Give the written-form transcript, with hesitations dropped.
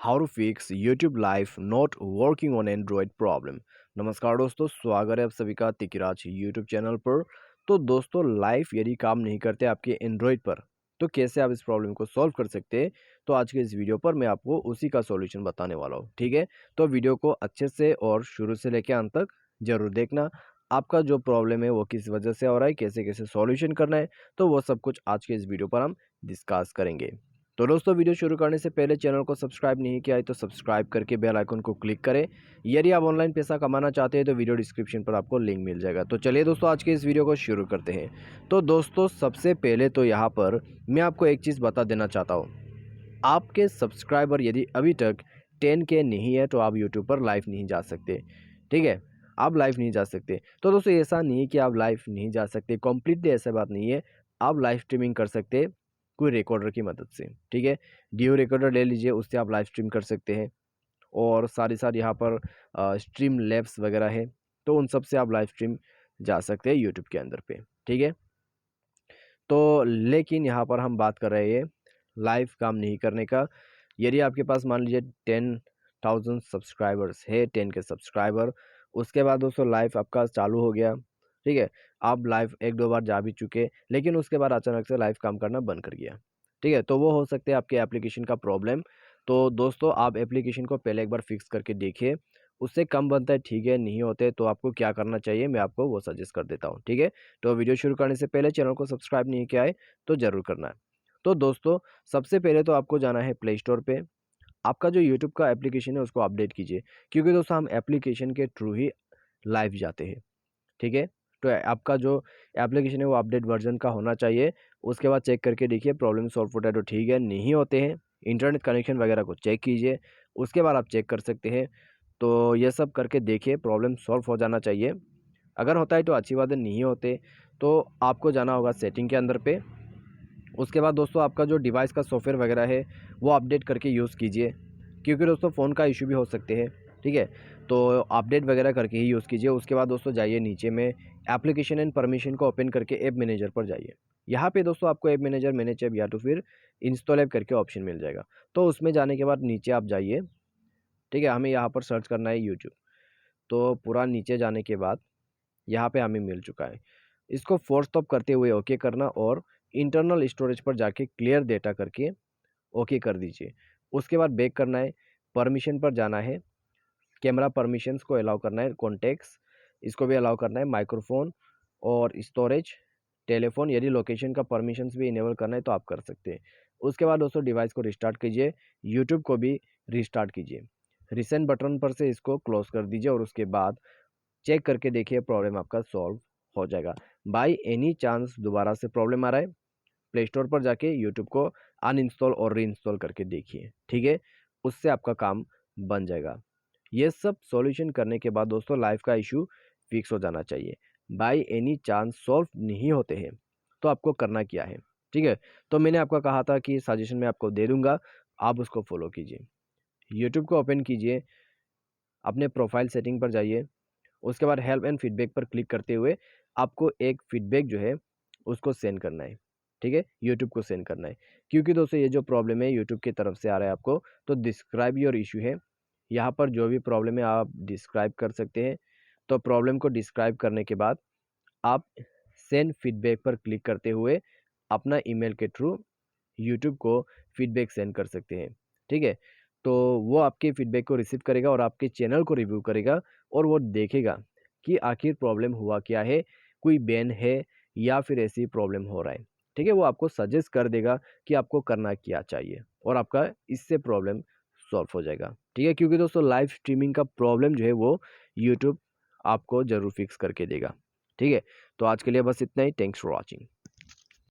How to fix YouTube live not working on Android problem. नमस्कार दोस्तों, स्वागत है आप सभी का तिकिराज यूट्यूब चैनल पर। तो दोस्तों, लाइव यदि काम नहीं करते आपके एंड्रॉयड पर, तो कैसे आप इस प्रॉब्लम को सॉल्व कर सकते हैं। तो आज के इस वीडियो पर मैं आपको उसी का सॉल्यूशन बताने वाला हूँ। ठीक है, तो वीडियो को अच्छे से और शुरू से लेकर अंत तक जरूर देखना। आपका जो प्रॉब्लम है वो किस वजह से हो रहा है, कैसे कैसे सॉल्यूशन करना है, तो वो सब कुछ आज के इस वीडियो पर हम डिस्कस करेंगे। तो दोस्तों, वीडियो शुरू करने से पहले चैनल को सब्सक्राइब नहीं किया है तो सब्सक्राइब करके बेल आइकन को क्लिक करें। यदि आप ऑनलाइन पैसा कमाना चाहते हैं तो वीडियो डिस्क्रिप्शन पर आपको लिंक मिल जाएगा। तो चलिए दोस्तों, आज के इस वीडियो को शुरू करते हैं। तो दोस्तों, सबसे पहले तो यहाँ पर मैं आपको एक चीज़ बता देना चाहता हूँ। आपके सब्सक्राइबर यदि अभी तक 10K नहीं है तो आप यूट्यूब पर लाइव नहीं जा सकते। ठीक है, आप लाइव नहीं जा सकते। तो दोस्तों, ऐसा नहीं है कि आप लाइव नहीं जा सकते, कम्प्लीटली ऐसा बात नहीं है। आप लाइव स्ट्रीमिंग कर सकते हैं कोई रिकॉर्डर की मदद से। ठीक है, डीओ रिकॉर्डर ले लीजिए, उससे आप लाइव स्ट्रीम कर सकते हैं। और साथ ही साथ यहाँ पर स्ट्रीम लैब्स वगैरह है, तो उन सब से आप लाइव स्ट्रीम जा सकते हैं यूट्यूब के अंदर पे। ठीक है, तो लेकिन यहाँ पर हम बात कर रहे हैं लाइव काम नहीं करने का। यदि आपके पास मान लीजिए 10,000 सब्सक्राइबर्स है, 10 के सब्सक्राइबर, उसके बाद दोस्तों लाइव आपका चालू हो गया। ठीक है, आप लाइव एक दो बार जा भी चुके, लेकिन उसके बाद अचानक से लाइव काम करना बंद कर गया। ठीक है, तो वो हो सकते हैं आपके एप्लीकेशन का प्रॉब्लम। तो दोस्तों, आप एप्लीकेशन को पहले एक बार फिक्स करके देखिए। उससे कम बनता है, ठीक है, नहीं होते तो आपको क्या करना चाहिए मैं आपको वो सजेस्ट कर देता हूँ। ठीक है, तो वीडियो शुरू करने से पहले चैनल को सब्सक्राइब नहीं किया है तो ज़रूर करना है। तो दोस्तों, सबसे पहले तो आपको जाना है प्ले स्टोर पे। आपका जो यूट्यूब का एप्लीकेशन है उसको अपडेट कीजिए, क्योंकि दोस्तों हम एप्लीकेशन के थ्रू ही लाइव जाते हैं। ठीक है, तो आपका जो एप्लीकेशन है वो अपडेट वर्जन का होना चाहिए। उसके बाद चेक करके देखिए प्रॉब्लम सॉल्व होता है तो ठीक है, नहीं होते हैं इंटरनेट कनेक्शन वगैरह को चेक कीजिए। उसके बाद आप चेक कर सकते हैं। तो ये सब करके देखिए, प्रॉब्लम सॉल्व हो जाना चाहिए। अगर होता है तो अच्छी बात है, नहीं होते तो आपको जाना होगा सेटिंग के अंदर पे। उसके बाद दोस्तों, आपका जो डिवाइस का सॉफ्टवेयर वगैरह है वो अपडेट करके यूज़ कीजिए, क्योंकि दोस्तों फ़ोन का इशू भी हो सकते हैं। ठीक है, तो अपडेट वगैरह करके ही यूज़ कीजिए। उसके बाद दोस्तों जाइए नीचे में एप्लीकेशन एंड परमिशन को ओपन करके ऐप मैनेजर पर जाइए। यहाँ पे दोस्तों आपको ऐप मैनेजर, मैनेज ऐप या तो फिर इंस्टॉल ऐप करके ऑप्शन मिल जाएगा। तो उसमें जाने के बाद नीचे आप जाइए। ठीक है, हमें यहाँ पर सर्च करना है यूट्यूब। तो पूरा नीचे जाने के बाद यहाँ पे हमें मिल चुका है। इसको फोर्स स्टॉप करते हुए ओके करना और इंटरनल स्टोरेज पर जाके क्लियर डेटा करके ओके कर दीजिए। उसके बाद बैक करना है, परमिशन पर जाना है, कैमरा परमिशंस को अलाउ करना है, कॉन्टेक्ट्स इसको भी अलाउ करना है, माइक्रोफोन और स्टोरेज, टेलीफोन, यदि लोकेशन का परमिशंस भी इनेबल करना है तो आप कर सकते हैं। उसके बाद दोस्तों डिवाइस को रिस्टार्ट कीजिए, यूट्यूब को भी रिस्टार्ट कीजिए। रिसेंट बटन पर से इसको क्लोज कर दीजिए और उसके बाद चेक करके देखिए प्रॉब्लम आपका सॉल्व हो जाएगा। बाई एनी चांस दोबारा से प्रॉब्लम आ रहा है, प्ले स्टोर पर जाके यूट्यूब को अनइंस्टॉल और रीइंस्टॉल करके देखिए। ठीक है, उससे आपका काम बन जाएगा। ये सब सॉल्यूशन करने के बाद दोस्तों लाइफ का इशू फिक्स हो जाना चाहिए। बाई एनी चांस सॉल्व नहीं होते हैं तो आपको करना क्या है। ठीक है, तो मैंने आपको कहा था कि सजेशन मैं आपको दे दूंगा, आप उसको फॉलो कीजिए। यूट्यूब को ओपन कीजिए, अपने प्रोफाइल सेटिंग पर जाइए। उसके बाद हेल्प एंड फीडबैक पर क्लिक करते हुए आपको एक फीडबैक जो है उसको सेंड करना है। ठीक है, यूट्यूब को सेंड करना है, क्योंकि दोस्तों ये जो प्रॉब्लम है यूट्यूब की तरफ से आ रहा है आपको। तो डिस्क्राइब योर इशू है, यहाँ पर जो भी प्रॉब्लम है आप डिस्क्राइब कर सकते हैं। तो प्रॉब्लम को डिस्क्राइब करने के बाद आप सेंड फीडबैक पर क्लिक करते हुए अपना ईमेल के थ्रू यूट्यूब को फीडबैक सेंड कर सकते हैं। ठीक है, तो वो आपके फीडबैक को रिसीव करेगा और आपके चैनल को रिव्यू करेगा और वो देखेगा कि आखिर प्रॉब्लम हुआ क्या है, कोई बैन है या फिर ऐसी प्रॉब्लम हो रहा है। ठीक है, वो आपको सजेस्ट कर देगा कि आपको करना क्या चाहिए और आपका इससे प्रॉब्लम सॉल्व हो जाएगा। ठीक है, क्योंकि दोस्तों लाइव स्ट्रीमिंग का प्रॉब्लम जो है वो यूट्यूब आपको ज़रूर फिक्स करके देगा। ठीक है, तो आज के लिए बस इतना ही। Thanks for watching.